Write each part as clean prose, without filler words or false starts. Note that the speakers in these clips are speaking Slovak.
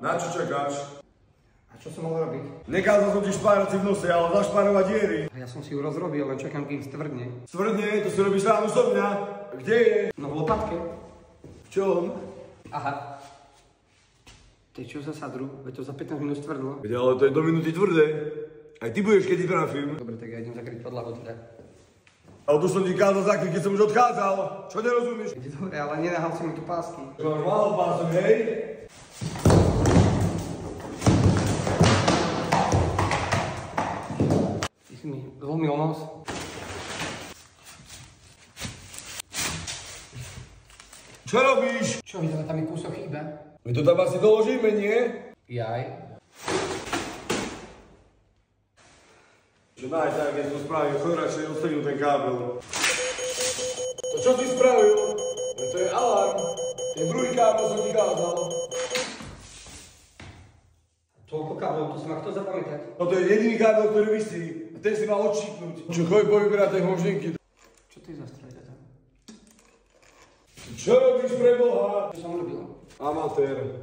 Na čo čakáš? A čo som mal robiť? Nekázal som ti špárať si v nose, ale zašpárovať diery. A ja som si ju rozrobil, len čakám, kým stvrdne. Stvrdne, to si robíš sám so mňa. Kde je? No v lopatke. V čom? Aha. To je čo za sadru? Veď to za 15 minút stvrdlo. Veď, ale to je do minúty tvrdé. Aj ty budeš, keď ti trafím. Dobre, tak ja idem zakryť podlahu teda. Ale to som ti kázal zakryť, keď som už odchádzal. Čo nerozumieš? Dobre, ale nenahal si mi tu pásky. To máš málo pások, hej? Ty si mi zlomil nos. Čo robíš? Čo, videla, tam mi kúsok chýba? My to tam asi doložíme, nie? Jaj. Čo nájď tak, keď to spravil, chod radšej odstrihnu ten kábel. To čo si spravil? To je alarm. Ten druhý kábel som ti kázal. Toľko káblov, to si ma kto zapamätať? No to je jediný kábel, ktorý visí. A ten si mal odšípnuť. Čo, choď povyberať tie hmoždinky. Čo to je za stroj teda? Čo robíš pre Boha? Čo som robil? Amatér.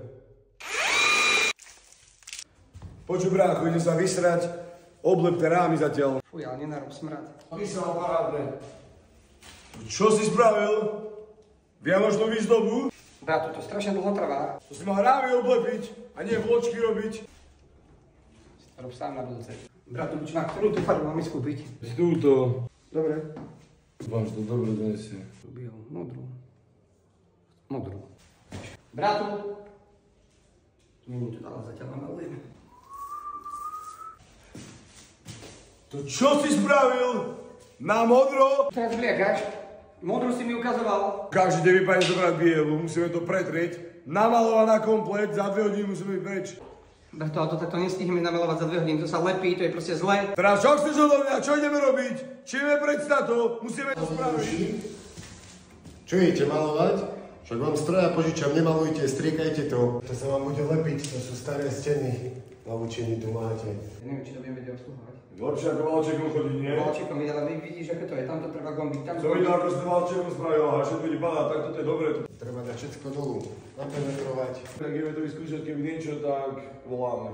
Počuj, brácho, ide sa vysrať. Oblep tie rámy zatiaľ. Fuj, ale nenarob smrad. Ty sa parádne. Čo si spravil? Vianočnú výzdobu? Bratu, to strašne dlho trvá. To si mal rámy oblepiť a nie vločky robiť. Si to rob sám na budúce. Bratu, čo na ktorú tú farbu máme skúpiť? Z túto. Dobre. Váš to dobre donesie. Biel, modrú. Modrú. Bratu! Není to dala, zatiaľ namalujem. To čo si spravil? Na modro? Teraz vliekaš. Modrú si mi ukazoval. Každý deň vypadne zobrať bielu, musíme to pretrieť. Namalovať na komplet, za 2 hodiny musíme byť preč. Bratu, ale to takto nestihneme namalovať za 2 hodiny, to sa lepí, to je proste zlé. Teraz čo chceš odo mňa? Čo ideme robiť? Číme predstato? Musíme to spraviť. Čo idete malovať? Však vám stroja požičam, nemalujte, striekajte to. To sa vám bude lepiť, to sú staré steny. Naučení tu máte. Ja neviem, či to budeme vedieť obsluhovať. Lepšie ako valčekom chodiť, nie? Valčekom, ale vidíš, ako to je, tam to treba gombiť, tam Som videl, ako si to valčekom spravil, a všetko ti padá, tak toto je dobré. Treba dať všetko dolu, napenetrovať. Tak ideme to vyskúšať, keby niečo, tak voláme.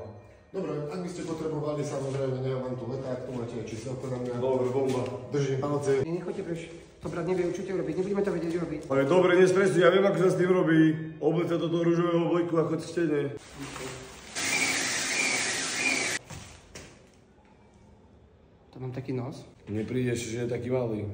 Dobre, ak by ste potrebovali, samozrejme, nechám vám tu leták, tu máte číselko na mňa. Dobre, bomba. Držím palce. Nechoďte preč, to brat nevie určite urobiť, nebudeme to vedieť robiť. Ale dobre, nestresuj, ja viem, ako sa s tým robí. Oblece do toho ružového obleku ako ctenie. To mám taký nos. Neprídeš, že je taký malý.